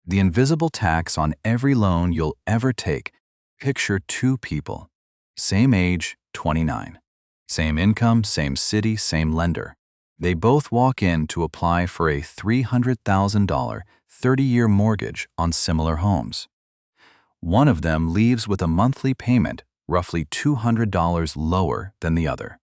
The invisible tax on every loan you'll ever take. Picture two people. Same age, 29. Same income, same city, same lender. They both walk in to apply for a $300,000 30-year mortgage on similar homes. One of them leaves with a monthly payment roughly $200 lower than the other.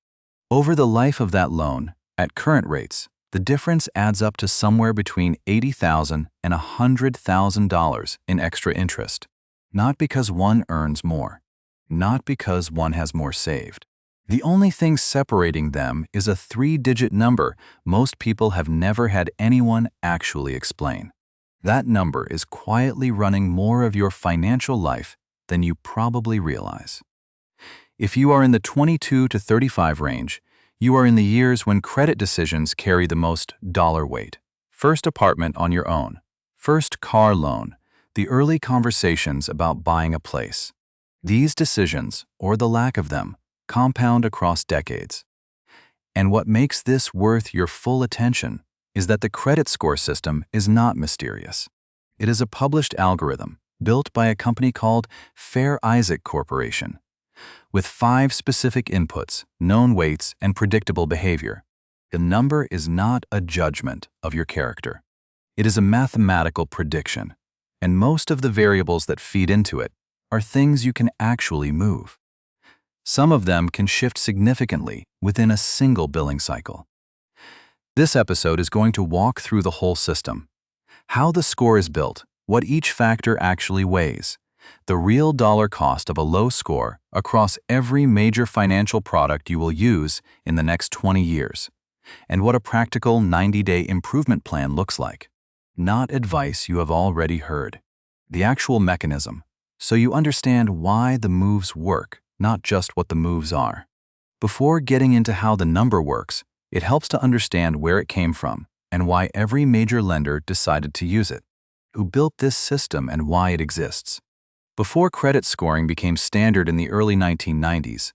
Over the life of that loan, at current rates, the difference adds up to somewhere between $80,000 and $100,000 in extra interest. Not because one earns more, not because one has more saved. The only thing separating them is a 3-digit number most people have never had anyone actually explain. That number is quietly running more of your financial life than you probably realize. If you are in the 22 to 35 range, you are in the years when credit decisions carry the most dollar weight. First apartment on your own, first car loan, the early conversations about buying a place. These decisions, or the lack of them, compound across decades. And what makes this worth your full attention is that the credit score system is not mysterious. It is a published algorithm built by a company called FICO Corporation, with 5 specific inputs, known weights, and predictable behavior. The number is not a judgment of your character. It is a mathematical prediction, and most of the variables that feed into it are things you can actually move. Some of them can shift significantly within a single billing cycle. This episode is going to walk through the whole system: how the score is built, what each factor actually weighs, the real dollar cost of a low score across every major financial product you will use in the next 20 years, and what a practical 90-day improvement plan looks like. Not advice you have already heard. The actual mechanism, so you understand why the moves work, not just what the moves are. Before getting into how the number works, it helps to understand where it came from and why every major lender decided to use it, who built this system and why it exists. Before credit scoring became standard in the early 1990s,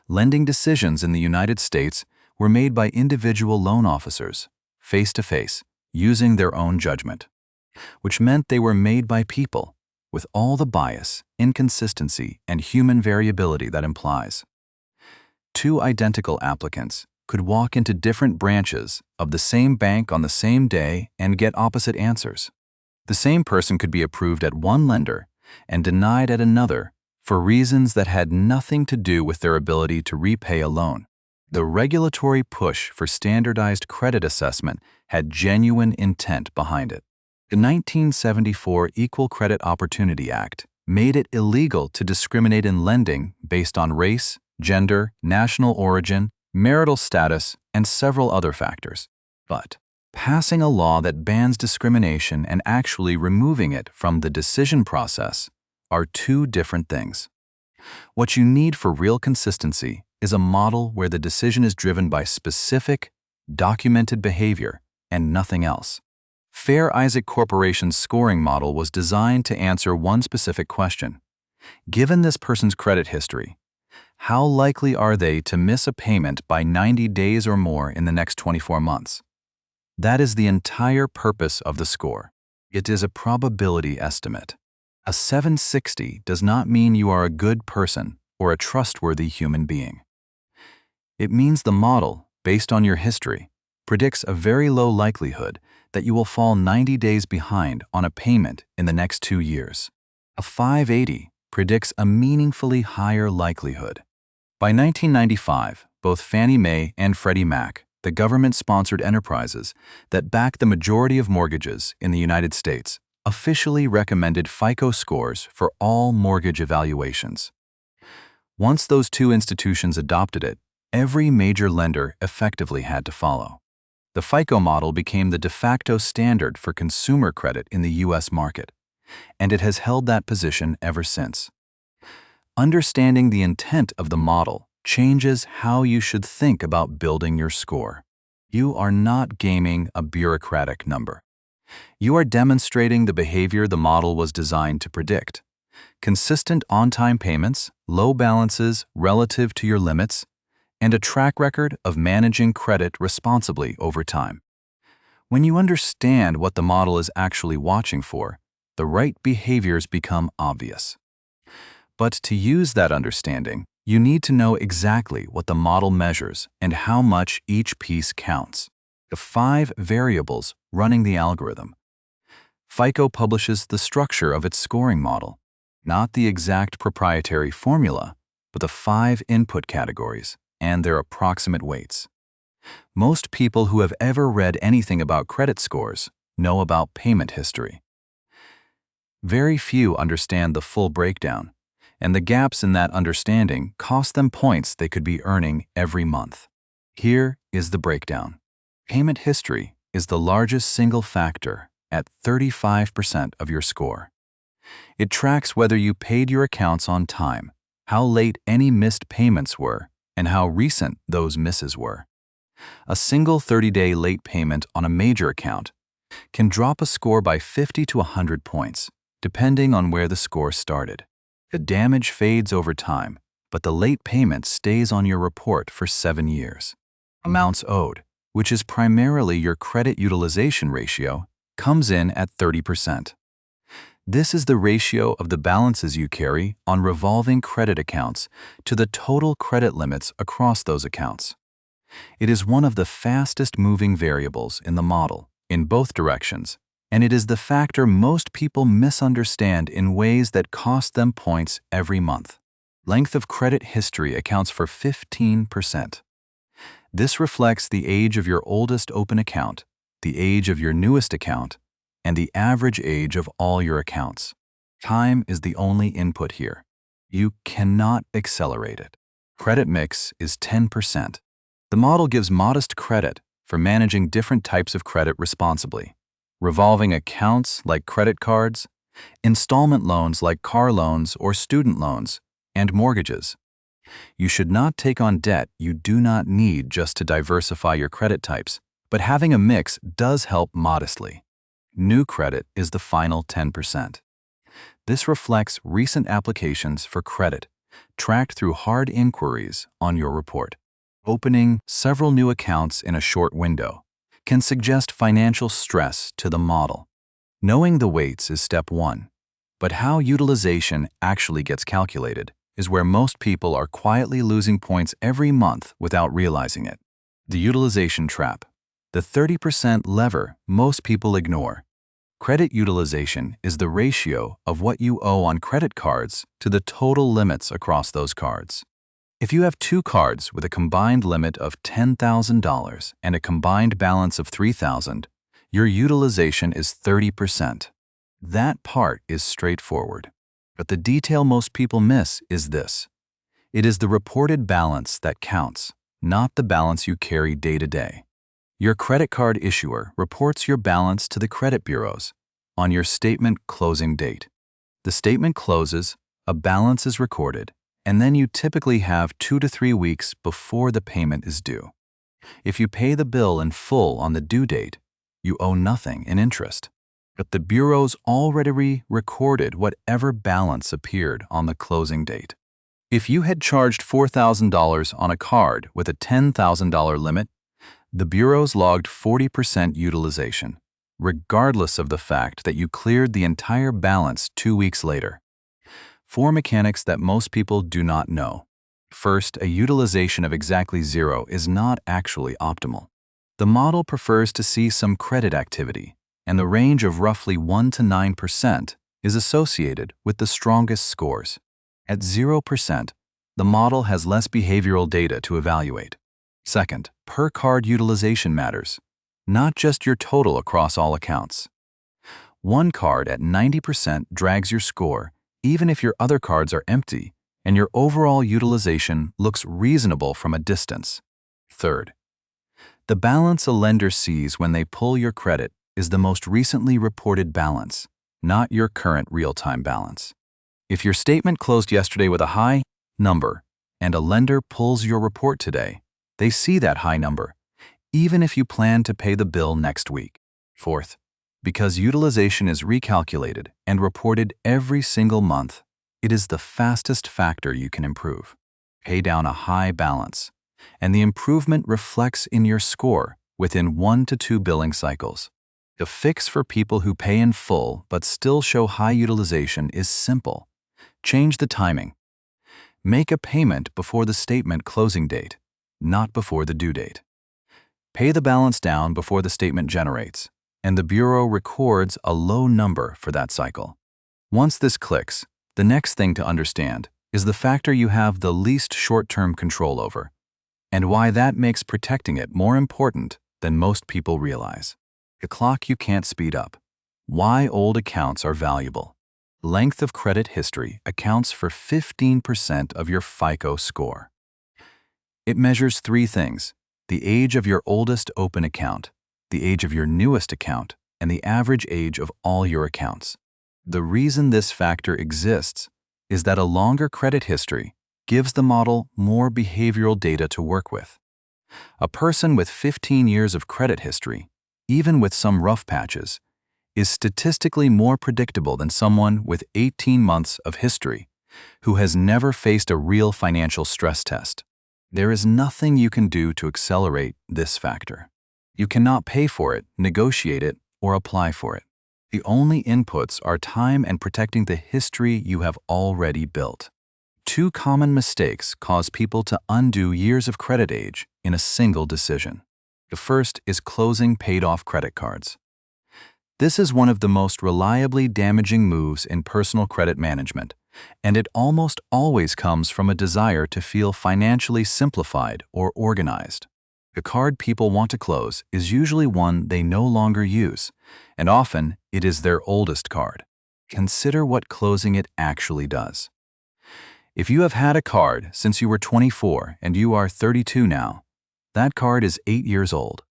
lending decisions in the United States were made by individual loan officers, face-to-face, using their own judgment, which meant they were made by people, with all the bias, inconsistency, and human variability that implies. Two identical applicants could walk into different branches of the same bank on the same day and get opposite answers. The same person could be approved at one lender and denied at another for reasons that had nothing to do with their ability to repay a loan. The regulatory push for standardized credit assessment had genuine intent behind it. The 1974 Equal Credit Opportunity Act made it illegal to discriminate in lending based on race, gender, national origin, marital status, and several other factors. But passing a law that bans discrimination and actually removing it from the decision process are two different things. What you need for real consistency is a model where the decision is driven by specific, documented behavior and nothing else. FICO Corporation's scoring model was designed to answer one specific question. Given this person's credit history, how likely are they to miss a payment by 90 days or more in the next 24 months? That is the entire purpose of the score. It is a probability estimate. A 760 does not mean you are a good person or a trustworthy human being. It means the model, based on your history, predicts a very low likelihood that you will fall 90 days behind on a payment in the next 2 years. A 580 predicts a meaningfully higher likelihood. By 1995, both Fannie Mae and Freddie Mac, the government-sponsored enterprises that back the majority of mortgages in the United States, officially recommended FICO scores for all mortgage evaluations. Once those two institutions adopted it, every major lender effectively had to follow. The FICO model became the de facto standard for consumer credit in the U.S. market, and it has held that position ever since. Understanding the intent of the model changes how you should think about building your score. You are not gaming a bureaucratic number. You are demonstrating the behavior the model was designed to predict. Consistent on-time payments, low balances relative to your limits, and a track record of managing credit responsibly over time. When you understand what the model is actually watching for, the right behaviors become obvious. But to use that understanding, you need to know exactly what the model measures and how much each piece counts. The 5 variables running the algorithm. FICO publishes the structure of its scoring model, not the exact proprietary formula, but the 5 input categories and their approximate weights. Most people who have ever read anything about credit scores know about payment history. Very few understand the full breakdown, and the gaps in that understanding cost them points they could be earning every month. Here is the breakdown. Payment history is the largest single factor at 35% of your score. It tracks whether you paid your accounts on time, how late any missed payments were, and how recent those misses were. A single 30-day late payment on a major account can drop a score by 50 to 100 points, depending on where the score started. The damage fades over time, but the late payment stays on your report for 7 years. Amounts owed, which is primarily your credit utilization ratio, comes in at 30%. This is the ratio of the balances you carry on revolving credit accounts to the total credit limits across those accounts. It is one of the fastest moving variables in the model, in both directions, and it is the factor most people misunderstand in ways that cost them points every month. Length of credit history accounts for 15%. This reflects the age of your oldest open account, the age of your newest account, and the average age of all your accounts. Time is the only input here. You cannot accelerate it. Credit mix is 10%. The model gives modest credit for managing different types of credit responsibly. Revolving accounts like credit cards, installment loans like car loans or student loans, and mortgages. You should not take on debt you do not need just to diversify your credit types, but having a mix does help modestly. New credit is the final 10%. This reflects recent applications for credit, tracked through hard inquiries on your report. Opening several new accounts in a short window can suggest financial stress to the model. Knowing the weights is step 1, but how utilization actually gets calculated is where most people are quietly losing points every month without realizing it. The utilization trap, the 30% lever most people ignore. Credit utilization is the ratio of what you owe on credit cards to the total limits across those cards. If you have 2 cards with a combined limit of $10,000 and a combined balance of $3,000, your utilization is 30%. That part is straightforward. But the detail most people miss is this. It is the reported balance that counts, not the balance you carry day to day. Your credit card issuer reports your balance to the credit bureaus on your statement closing date. The statement closes, a balance is recorded, and then you typically have 2 to 3 weeks before the payment is due. If you pay the bill in full on the due date, you owe nothing in interest. But the bureaus already recorded whatever balance appeared on the closing date. If you had charged $4,000 on a card with a $10,000 limit, the bureaus logged 40% utilization, regardless of the fact that you cleared the entire balance 2 weeks later. 4 mechanics that most people do not know. First, a utilization of exactly 0 is not actually optimal. The model prefers to see some credit activity, and the range of roughly 1 to 9% is associated with the strongest scores. At 0%, the model has less behavioral data to evaluate. Second, per-card utilization matters, not just your total across all accounts. One card at 90% drags your score, even if your other cards are empty, and your overall utilization looks reasonable from a distance. Third, the balance a lender sees when they pull your credit is the most recently reported balance, not your current real-time balance. If your statement closed yesterday with a high number and a lender pulls your report today, they see that high number, even if you plan to pay the bill next week. Fourth, because utilization is recalculated and reported every single month, it is the fastest factor you can improve. Pay down a high balance, and the improvement reflects in your score within 1 to 2 billing cycles. The fix for people who pay in full but still show high utilization is simple. Change the timing. Make a payment before the statement closing date, not before the due date. Pay the balance down before the statement generates, and the Bureau records a low number for that cycle. Once this clicks, the next thing to understand is the factor you have the least short-term control over, and why that makes protecting it more important than most people realize. The clock you can't speed up. Why old accounts are valuable. Length of credit history accounts for 15% of your FICO score. It measures three things: the age of your oldest open account, the age of your newest account, and the average age of all your accounts. The reason this factor exists is that a longer credit history gives the model more behavioral data to work with. A person with 15 years of credit history, even with some rough patches, is statistically more predictable than someone with 18 months of history who has never faced a real financial stress test. There is nothing you can do to accelerate this factor. You cannot pay for it, negotiate it, or apply for it. The only inputs are time and protecting the history you have already built. Two common mistakes cause people to undo years of credit age in a single decision. The first is closing paid-off credit cards. This is one of the most reliably damaging moves in personal credit management, and it almost always comes from a desire to feel financially simplified or organized. The card people want to close is usually one they no longer use, and often it is their oldest card. Consider what closing it actually does. If you have had a card since you were 24 and you are 32 now, that card is 8 years old.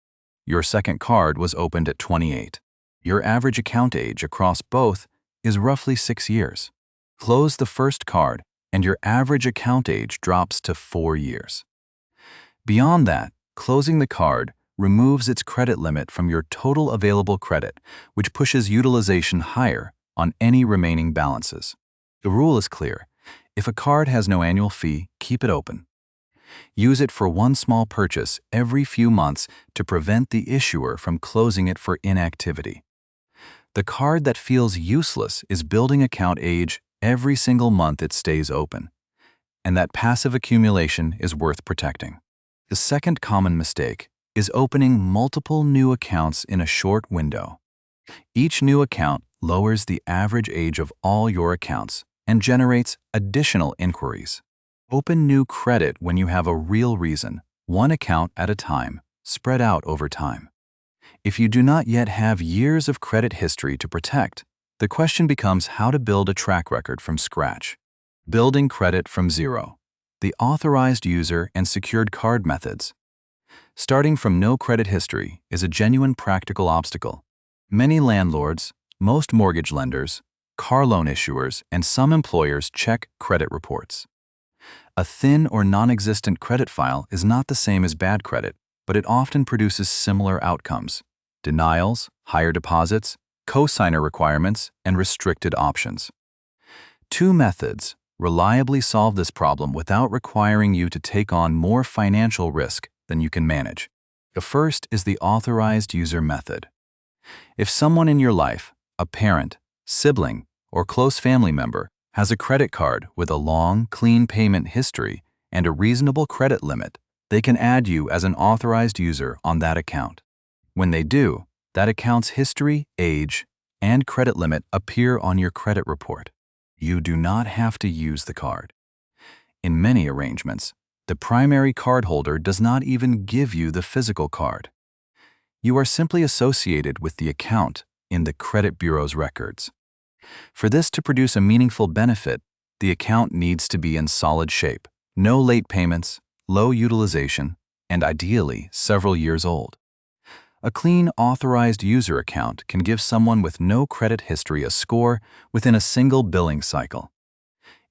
Your second card was opened at 28. Your average account age across both is roughly 6 years. Close the first card and your average account age drops to 4 years. Beyond that, closing the card removes its credit limit from your total available credit, which pushes utilization higher on any remaining balances. The rule is clear. If a card has no annual fee, keep it open. Use it for one small purchase every few months to prevent the issuer from closing it for inactivity. The card that feels useless is building account age every single month it stays open, and that passive accumulation is worth protecting. The second common mistake is opening multiple new accounts in a short window. Each new account lowers the average age of all your accounts and generates additional inquiries. Open new credit when you have a real reason, one account at a time, spread out over time. If you do not yet have years of credit history to protect, the question becomes how to build a track record from scratch. Building credit from zero. The authorized user and secured card methods. Starting from no credit history is a genuine practical obstacle. Many landlords, most mortgage lenders, car loan issuers, and some employers check credit reports. A thin or non-existent credit file is not the same as bad credit, but it often produces similar outcomes: denials, higher deposits, cosigner requirements, and restricted options. Two methods reliably solve this problem without requiring you to take on more financial risk than you can manage. The first is the authorized user method. If someone in your life, a parent, sibling, or close family member, has a credit card with a long, clean payment history and a reasonable credit limit, they can add you as an authorized user on that account. When they do, that account's history, age, and credit limit appear on your credit report. You do not have to use the card. In many arrangements, the primary cardholder does not even give you the physical card. You are simply associated with the account in the credit bureau's records. For this to produce a meaningful benefit, the account needs to be in solid shape, no late payments, low utilization, and ideally several years old. A clean authorized user account can give someone with no credit history a score within a single billing cycle.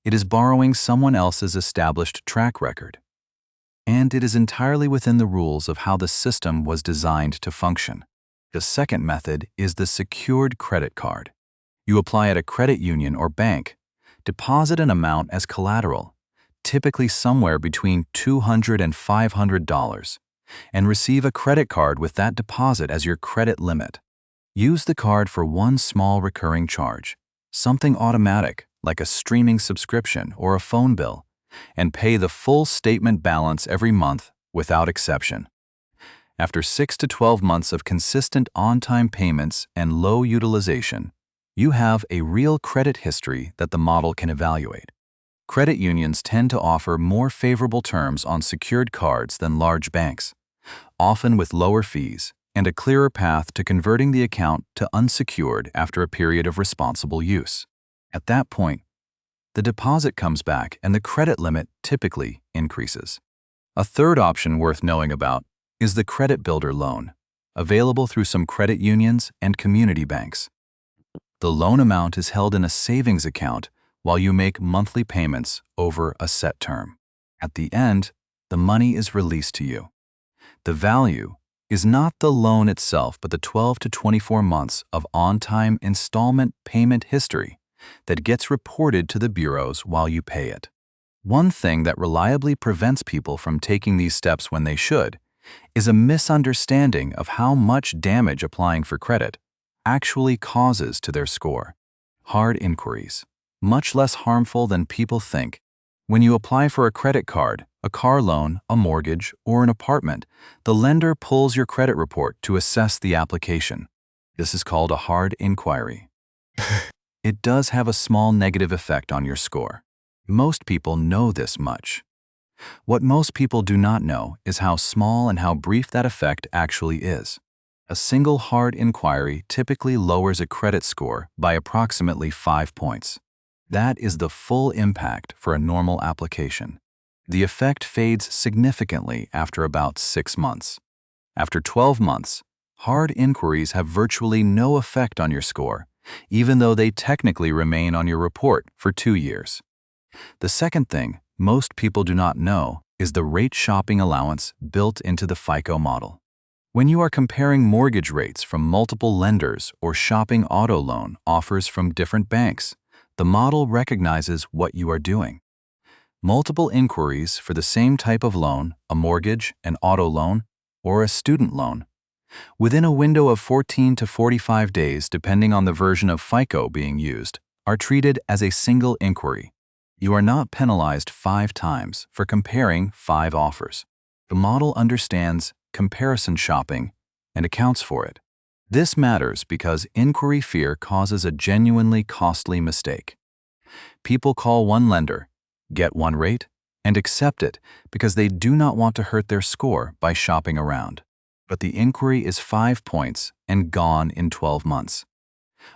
It is borrowing someone else's established track record. And it is entirely within the rules of how the system was designed to function. The second method is the secured credit card. You apply at a credit union or bank, deposit an amount as collateral, typically somewhere between $200 and $500, and receive a credit card with that deposit as your credit limit. Use the card for one small recurring charge, something automatic like a streaming subscription or a phone bill, and pay the full statement balance every month without exception. After 6 to 12 months of consistent on-time payments and low utilization, you have a real credit history that the model can evaluate. Credit unions tend to offer more favorable terms on secured cards than large banks, often with lower fees and a clearer path to converting the account to unsecured after a period of responsible use. At that point, the deposit comes back and the credit limit typically increases. A third option worth knowing about is the Credit Builder loan, available through some credit unions and community banks. The loan amount is held in a savings account while you make monthly payments over a set term. At the end, the money is released to you. The value is not the loan itself, but the 12 to 24 months of on-time installment payment history that gets reported to the bureaus while you pay it. One thing that reliably prevents people from taking these steps when they should is a misunderstanding of how much damage applying for credit actually causes to their score. Hard inquiries, much less harmful than people think. When you apply for a credit card, a car loan, a mortgage, or an apartment, the lender pulls your credit report to assess the application. This is called a hard inquiry. It does have a small negative effect on your score. Most people know this much. What most people do not know is how small and how brief that effect actually is. A single hard inquiry typically lowers a credit score by approximately 5 points. That is the full impact for a normal application. The effect fades significantly after about 6 months. After 12 months, hard inquiries have virtually no effect on your score, even though they technically remain on your report for 2 years. The second thing most people do not know is the rate shopping allowance built into the FICO model. When you are comparing mortgage rates from multiple lenders or shopping auto loan offers from different banks, the model recognizes what you are doing. Multiple inquiries for the same type of loan, a mortgage, an auto loan, or a student loan, within a window of 14 to 45 days depending on the version of FICO being used, are treated as a single inquiry. You are not penalized 5 times for comparing 5 offers. The model understands comparison shopping and accounts for it. This matters because inquiry fear causes a genuinely costly mistake. People call one lender, get one rate, and accept it because they do not want to hurt their score by shopping around. But the inquiry is 5 points and gone in 12 months.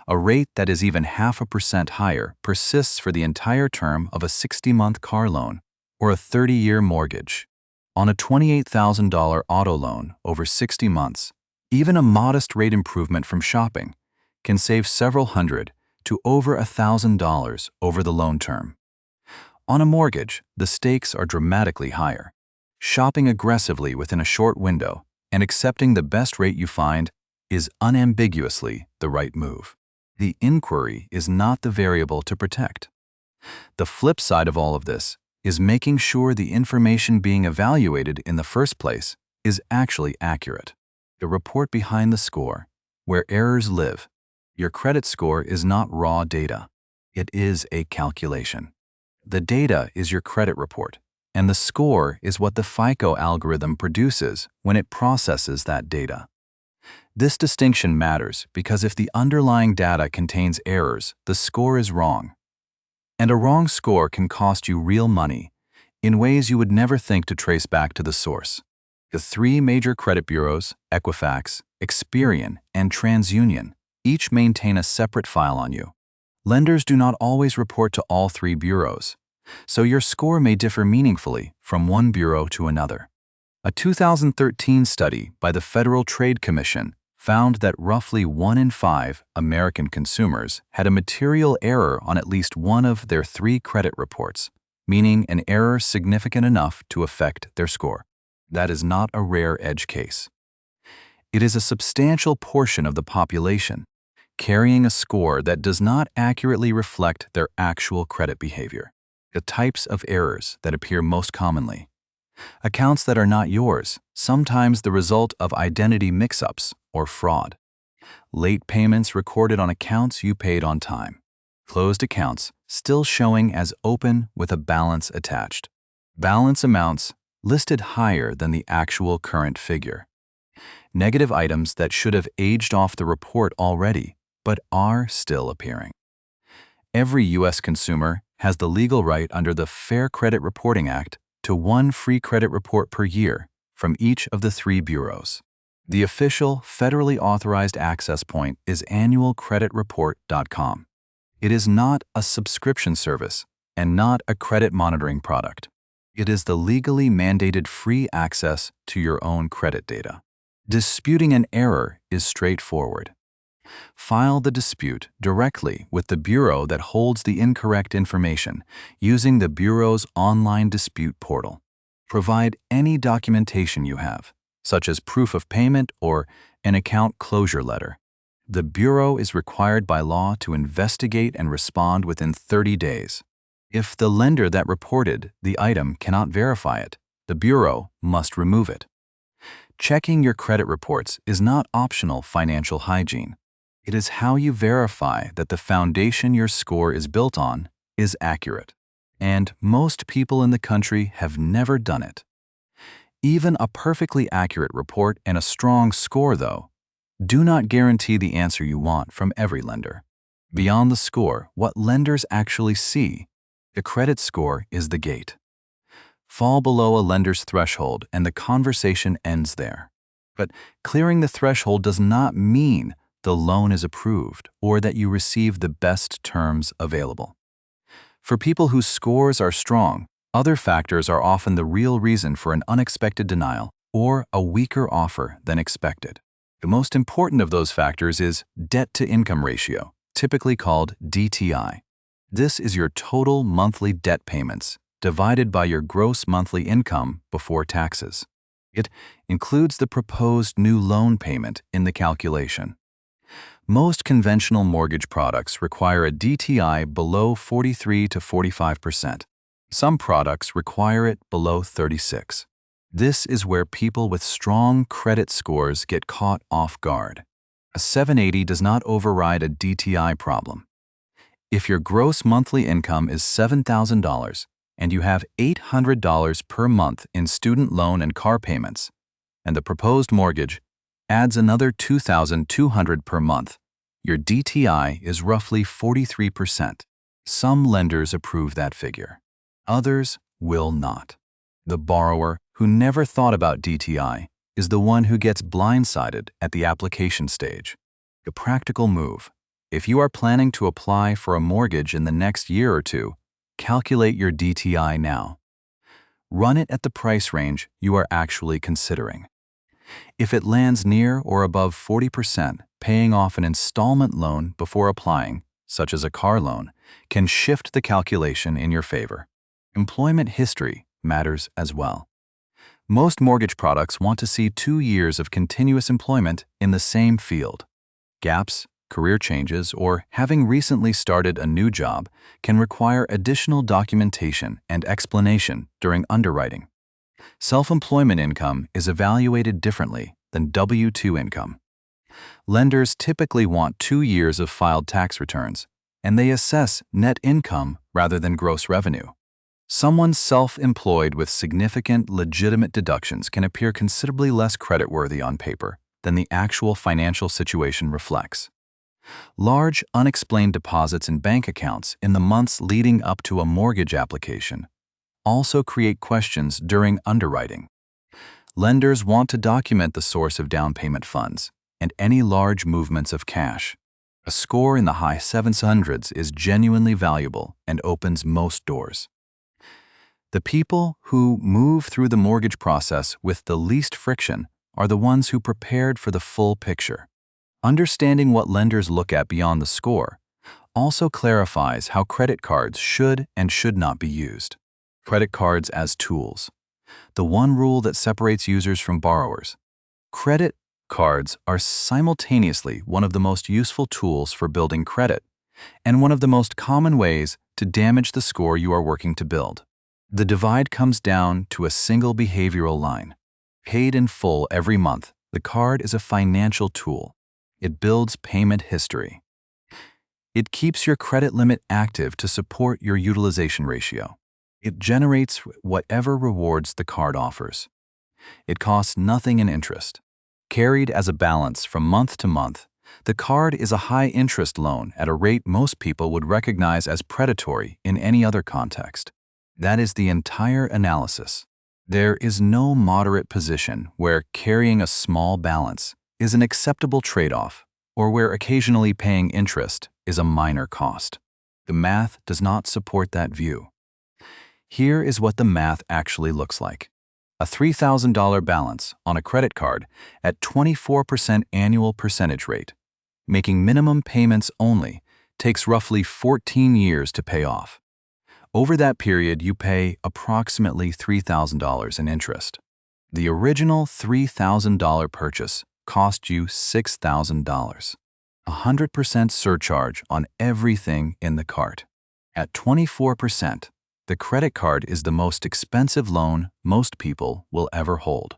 A rate that is even 0.5% higher persists for the entire term of a 60-month car loan or a 30-year mortgage. On a $28,000 auto loan over 60 months, even a modest rate improvement from shopping can save several hundred to over $1,000 over the loan term. On a mortgage, the stakes are dramatically higher. Shopping aggressively within a short window and accepting the best rate you find is unambiguously the right move. The inquiry is not the variable to protect. The flip side of all of this is making sure the information being evaluated in the first place is actually accurate. The report behind the score, where errors live. Your credit score is not raw data. It is a calculation. The data is your credit report, and the score is what the FICO algorithm produces when it processes that data. This distinction matters because if the underlying data contains errors, the score is wrong. And a wrong score can cost you real money in ways you would never think to trace back to the source. The 3 major credit bureaus, Equifax, Experian, and TransUnion, each maintain a separate file on you. Lenders do not always report to all 3 bureaus, so your score may differ meaningfully from one bureau to another. A 2013 study by the Federal Trade Commission found that roughly 1 in 5 American consumers had a material error on at least one of their 3 credit reports, meaning an error significant enough to affect their score. That is not a rare edge case. It is a substantial portion of the population carrying a score that does not accurately reflect their actual credit behavior. The types of errors that appear most commonly: accounts that are not yours, sometimes the result of identity mix-ups or fraud. Late payments recorded on accounts you paid on time. Closed accounts still showing as open with a balance attached. Balance amounts listed higher than the actual current figure. Negative items that should have aged off the report already, but are still appearing. Every U.S. consumer has the legal right under the Fair Credit Reporting Act to one free credit report per year from each of the three bureaus. The official federally authorized access point is annualcreditreport.com. It is not a subscription service and not a credit monitoring product. It is the legally mandated free access to your own credit data. Disputing an error is straightforward. File the dispute directly with the bureau that holds the incorrect information using the bureau's online dispute portal. Provide any documentation you have, such as proof of payment or an account closure letter. The bureau is required by law to investigate and respond within 30 days. If the lender that reported the item cannot verify it, the bureau must remove it. Checking your credit reports is not optional financial hygiene. It is how you verify that the foundation your score is built on is accurate. And most people in the country have never done it. Even a perfectly accurate report and a strong score, though, do not guarantee the answer you want from every lender. Beyond the score, what lenders actually see, the credit score is the gate. Fall below a lender's threshold and the conversation ends there. But clearing the threshold does not mean the loan is approved or that you receive the best terms available. For people whose scores are strong, other factors are often the real reason for an unexpected denial or a weaker offer than expected. The most important of those factors is debt-to-income ratio, typically called DTI. This is your total monthly debt payments divided by your gross monthly income before taxes. It includes the proposed new loan payment in the calculation. Most conventional mortgage products require a DTI below 43 to 45%. Some products require it below 36. This is where people with strong credit scores get caught off guard. A 780 does not override a DTI problem. If your gross monthly income is $7,000 and you have $800 per month in student loan and car payments, and the proposed mortgage adds another $2,200 per month, your DTI is roughly 43%. Some lenders approve that figure. Others will not. The borrower who never thought about DTI is the one who gets blindsided at the application stage. A practical move. If you are planning to apply for a mortgage in the next year or two, calculate your DTI now. Run it at the price range you are actually considering. If it lands near or above 40%, paying off an installment loan before applying, such as a car loan, can shift the calculation in your favor. Employment history matters as well. Most mortgage products want to see 2 years of continuous employment in the same field. Gaps, career changes, or having recently started a new job can require additional documentation and explanation during underwriting. Self-employment income is evaluated differently than W-2 income. Lenders typically want 2 years of filed tax returns, and they assess net income rather than gross revenue. Someone self-employed with significant legitimate deductions can appear considerably less creditworthy on paper than the actual financial situation reflects. Large, unexplained deposits in bank accounts in the months leading up to a mortgage application also create questions during underwriting. Lenders want to document the source of down payment funds and any large movements of cash. A score in the high 700s is genuinely valuable and opens most doors. The people who move through the mortgage process with the least friction are the ones who prepared for the full picture. Understanding what lenders look at beyond the score also clarifies how credit cards should and should not be used. Credit cards as tools. The one rule that separates users from borrowers. Credit cards are simultaneously one of the most useful tools for building credit and one of the most common ways to damage the score you are working to build. The divide comes down to a single behavioral line. Paid in full every month, the card is a financial tool. It builds payment history. It keeps your credit limit active to support your utilization ratio. It generates whatever rewards the card offers. It costs nothing in interest. Carried as a balance from month to month, the card is a high-interest loan at a rate most people would recognize as predatory in any other context. That is the entire analysis. There is no moderate position where carrying a small balance is an acceptable trade-off, or where occasionally paying interest is a minor cost. The math does not support that view. Here is what the math actually looks like. A $3,000 balance on a credit card at 24% annual percentage rate, making minimum payments only, takes roughly 14 years to pay off. Over that period, you pay approximately $3,000 in interest. The original $3,000 purchase cost you $6,000. 100% surcharge on everything in the cart. At 24%, the credit card is the most expensive loan most people will ever hold.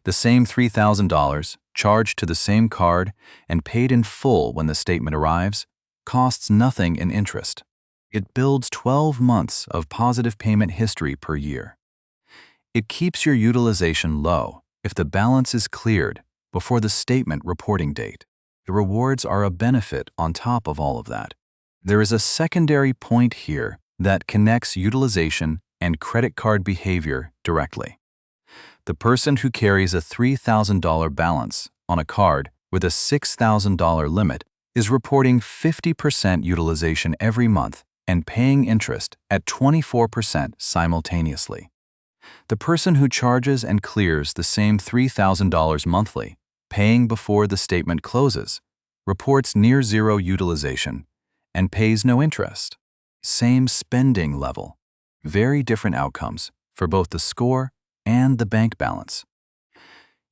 The same $3,000, charged to the same card and paid in full when the statement arrives, costs nothing in interest. It builds 12 months of positive payment history per year. It keeps your utilization low if the balance is cleared before the statement reporting date. The rewards are a benefit on top of all of that. There is a secondary point here that connects utilization and credit card behavior directly. The person who carries a $3,000 balance on a card with a $6,000 limit is reporting 50% utilization every month and paying interest at 24% simultaneously. The person who charges and clears the same $3,000 monthly, paying before the statement closes, reports near zero utilization and pays no interest. Same spending level. Very different outcomes for both the score and the bank balance.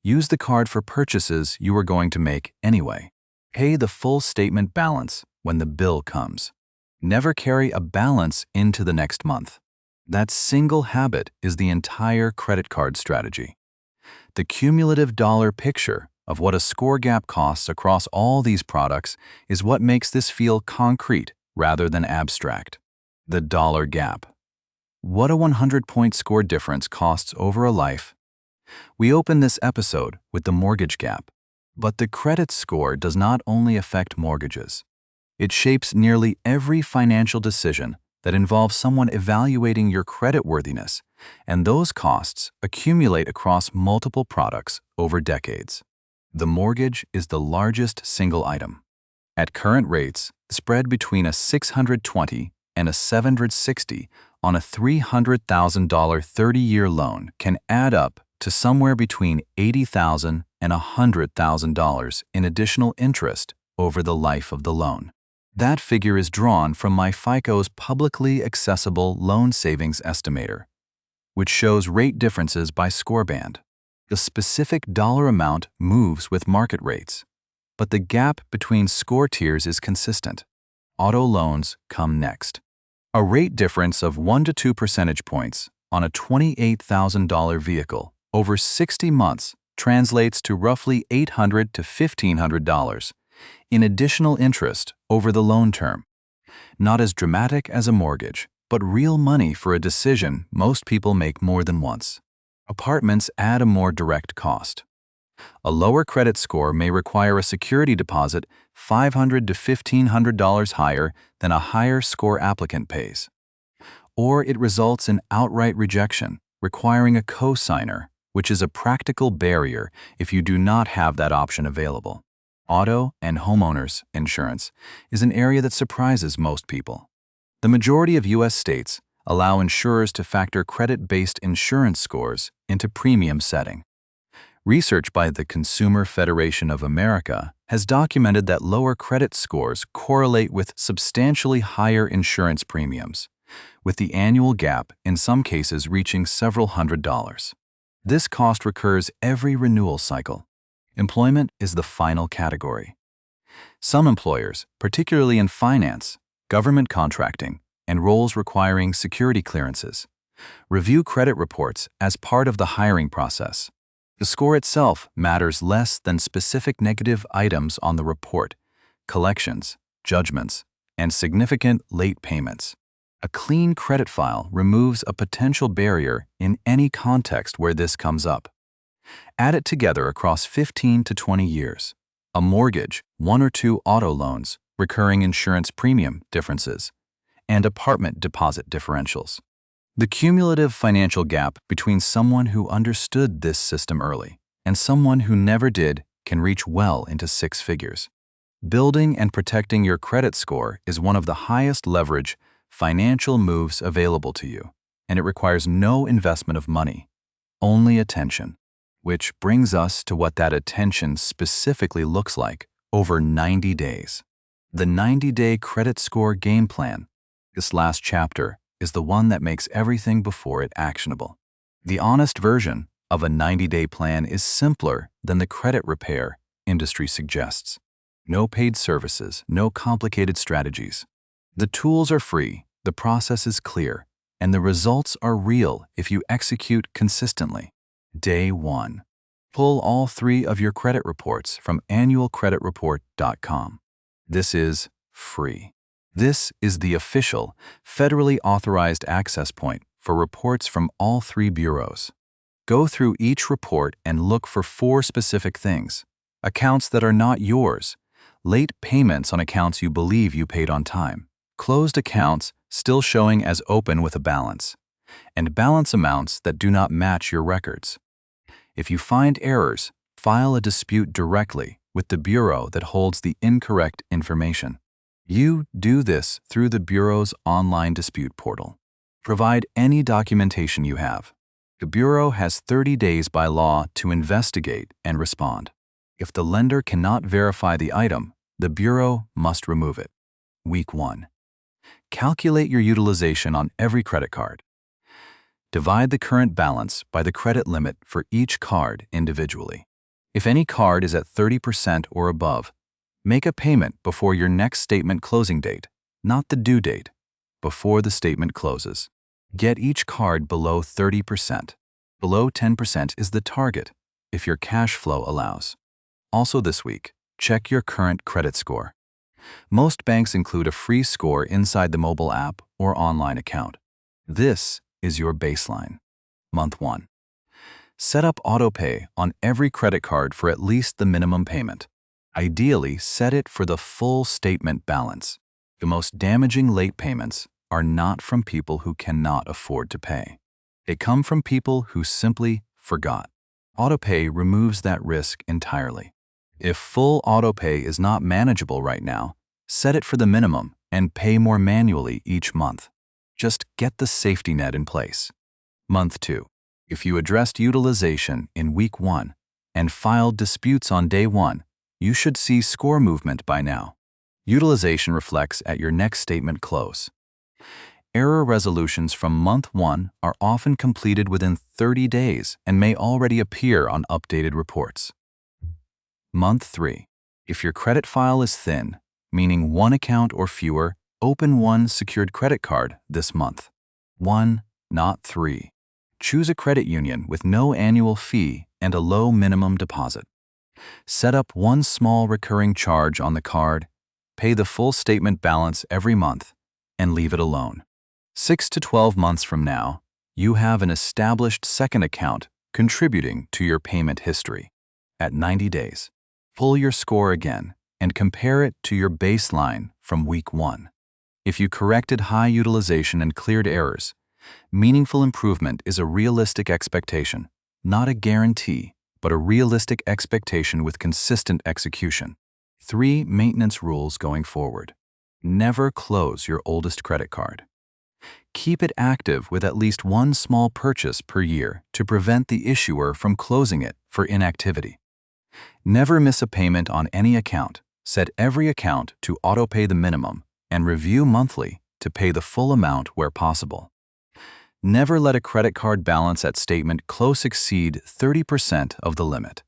Use the card for purchases you are going to make anyway. Pay the full statement balance when the bill comes. Never carry a balance into the next month. That single habit is the entire credit card strategy. The cumulative dollar picture of what a score gap costs across all these products is what makes this feel concrete rather than abstract. The dollar gap. What a 100-point score difference costs over a life. We open this episode with the mortgage gap, but the credit score does not only affect mortgages. It shapes nearly every financial decision that involves someone evaluating your creditworthiness, and those costs accumulate across multiple products over decades. The mortgage is the largest single item. At current rates, the spread between a $620 and a $760 on a $300,000 30-year loan can add up to somewhere between $80,000 and $100,000 in additional interest over the life of the loan. That figure is drawn from my FICO's publicly accessible loan savings estimator, which shows rate differences by score band. The specific dollar amount moves with market rates, but the gap between score tiers is consistent. Auto loans come next. A rate difference of 1 to 2 percentage points on a $28,000 vehicle over 60 months translates to roughly $800 to $1,500 in additional interest over the loan term. Not as dramatic as a mortgage, but real money for a decision most people make more than once. Apartments add a more direct cost. A lower credit score may require a security deposit $500 to $1,500 higher than a higher score applicant pays. Or it results in outright rejection, requiring a co-signer, which is a practical barrier if you do not have that option available. Auto and homeowners insurance is an area that surprises most people. The majority of U.S. states allow insurers to factor credit-based insurance scores into premium setting. Research by the Consumer Federation of America has documented that lower credit scores correlate with substantially higher insurance premiums, with the annual gap in some cases reaching several $100s. This cost recurs every renewal cycle. Employment is the final category. Some employers, particularly in finance, government contracting, and roles requiring security clearances, review credit reports as part of the hiring process. The score itself matters less than specific negative items on the report, collections, judgments, and significant late payments. A clean credit file removes a potential barrier in any context where this comes up. Add it together across 15 to 20 years. A mortgage, 1 or 2 auto loans, recurring insurance premium differences, and apartment deposit differentials. The cumulative financial gap between someone who understood this system early and someone who never did can reach well into 6 figures. Building and protecting your credit score is one of the highest leverage financial moves available to you, and it requires no investment of money, only attention. Which brings us to what that attention specifically looks like over 90 days. The 90-day credit score game plan. This last chapter is the one that makes everything before it actionable. The honest version of a 90-day plan is simpler than the credit repair industry suggests. No paid services, no complicated strategies. The tools are free, the process is clear, and the results are real if you execute consistently. Day 1. Pull all 3 of your credit reports from annualcreditreport.com. This is free. This is the official, federally authorized access point for reports from all 3 bureaus. Go through each report and look for 4 specific things: accounts that are not yours, late payments on accounts you believe you paid on time, closed accounts still showing as open with a balance, and balance amounts that do not match your records. If you find errors, file a dispute directly with the bureau that holds the incorrect information. You do this through the bureau's online dispute portal. Provide any documentation you have. The bureau has 30 days by law to investigate and respond. If the lender cannot verify the item, the bureau must remove it. Week 1. Calculate your utilization on every credit card. Divide the current balance by the credit limit for each card individually. If any card is at 30% or above, make a payment before your next statement closing date, not the due date, before the statement closes. Get each card below 30%. Below 10% is the target, if your cash flow allows. Also this week, check your current credit score. Most banks include a free score inside the mobile app or online account. This is your baseline. Month 1. Set up autopay on every credit card for at least the minimum payment. Ideally, set it for the full statement balance. The most damaging late payments are not from people who cannot afford to pay. They come from people who simply forgot. Autopay removes that risk entirely. If full autopay is not manageable right now, set it for the minimum and pay more manually each month. Just get the safety net in place. Month 2. If you addressed utilization in week 1 and filed disputes on day 1, you should see score movement by now. Utilization reflects at your next statement close. Error resolutions from month 1 are often completed within 30 days and may already appear on updated reports. Month 3. If your credit file is thin, meaning 1 account or fewer, open 1 secured credit card this month. 1, not 3. Choose a credit union with no annual fee and a low minimum deposit. Set up 1 small recurring charge on the card, pay the full statement balance every month, and leave it alone. 6 to 12 months from now, you have an established second account contributing to your payment history. At 90 days, pull your score again and compare it to your baseline from week 1. If you corrected high utilization and cleared errors, meaningful improvement is a realistic expectation, not a guarantee, but a realistic expectation with consistent execution. 3 maintenance rules going forward. Never close your oldest credit card. Keep it active with at least 1 small purchase per year to prevent the issuer from closing it for inactivity. Never miss a payment on any account. Set every account to autopay the minimum and review monthly to pay the full amount where possible. Never let a credit card balance at statement close exceed 30% of the limit,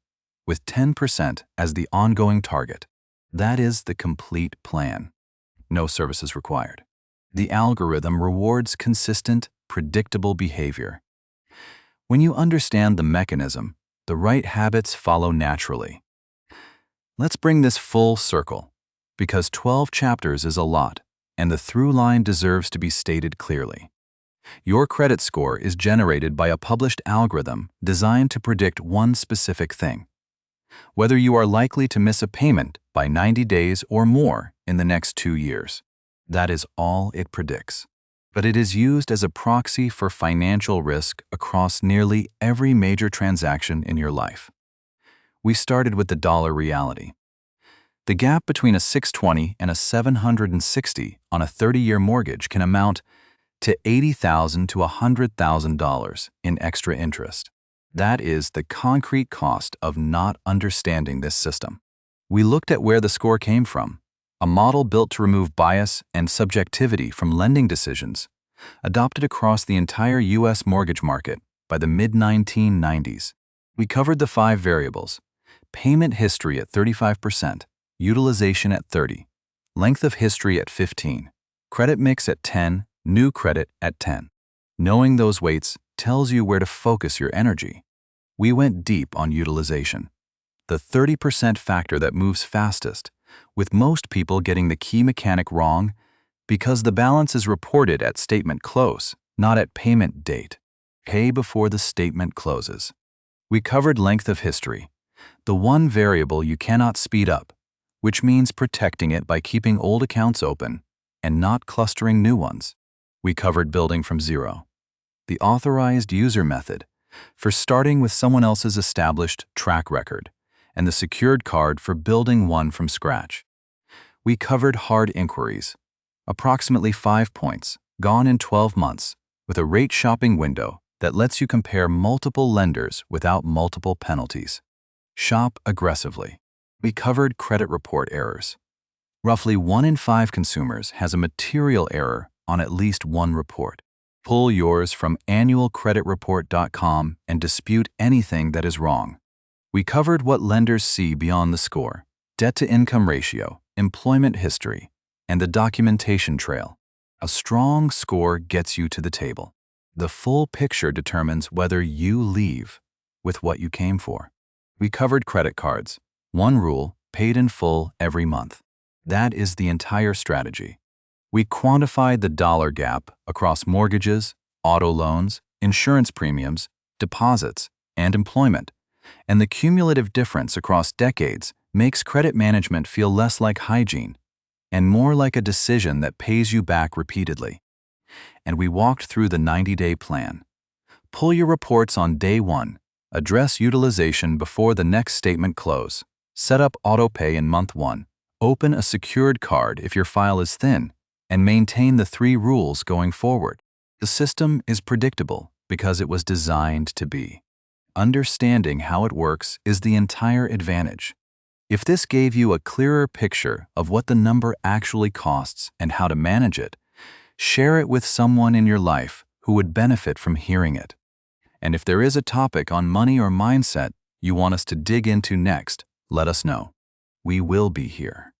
with 10% as the ongoing target. That is the complete plan. No services required. The algorithm rewards consistent, predictable behavior. When you understand the mechanism, The right habits follow naturally. Let's bring this full circle, because 12 chapters is a lot, and the through line deserves to be stated clearly. Your credit score is generated by a published algorithm designed to predict one specific thing: whether you are likely to miss a payment by 90 days or more in the next 2 years. That is all it predicts. But it is used as a proxy for financial risk across nearly every major transaction in your life. We started with the dollar reality. The gap between a 620 and a 760 on a 30-year mortgage can amount to $80,000 to $100,000 in extra interest. That is the concrete cost of not understanding this system. We looked at where the score came from, a model built to remove bias and subjectivity from lending decisions, adopted across the entire U.S. mortgage market by the mid-1990s. We covered the 5 variables: payment history at 35%, utilization at 30%, length of history at 15%, credit mix at 10%, new credit at 10%. Knowing those weights tells you where to focus your energy. We went deep on utilization, the 30% factor that moves fastest, with most people getting the key mechanic wrong because the balance is reported at statement close, not at payment date. Pay before the statement closes. We covered length of history, the one variable you cannot speed up, which means protecting it by keeping old accounts open and not clustering new ones. We covered building from zero, the authorized user method for starting with someone else's established track record, and the secured card for building one from scratch. We covered hard inquiries, approximately 5 points, gone in 12 months, with a rate shopping window that lets you compare multiple lenders without multiple penalties. Shop aggressively. We covered credit report errors. Roughly 1 in 5 consumers has a material error on at least one report. Pull yours from annualcreditreport.com and dispute anything that is wrong. We covered what lenders see beyond the score: debt-to-income ratio, employment history, and the documentation trail. A strong score gets you to the table. The full picture determines whether you leave with what you came for. We covered credit cards. One rule: paid in full every month. That is the entire strategy. We quantified the dollar gap across mortgages, auto loans, insurance premiums, deposits, and employment, and the cumulative difference across decades makes credit management feel less like hygiene and more like a decision that pays you back repeatedly. And we walked through the 90-day plan. Pull your reports on day 1, address utilization before the next statement close, set up auto pay in month 1, open a secured card if your file is thin, and maintain the 3 rules going forward. The system is predictable because it was designed to be. Understanding how it works is the entire advantage. If this gave you a clearer picture of what the number actually costs and how to manage it, share it with someone in your life who would benefit from hearing it. And if there is a topic on money or mindset you want us to dig into next, let us know. We will be here.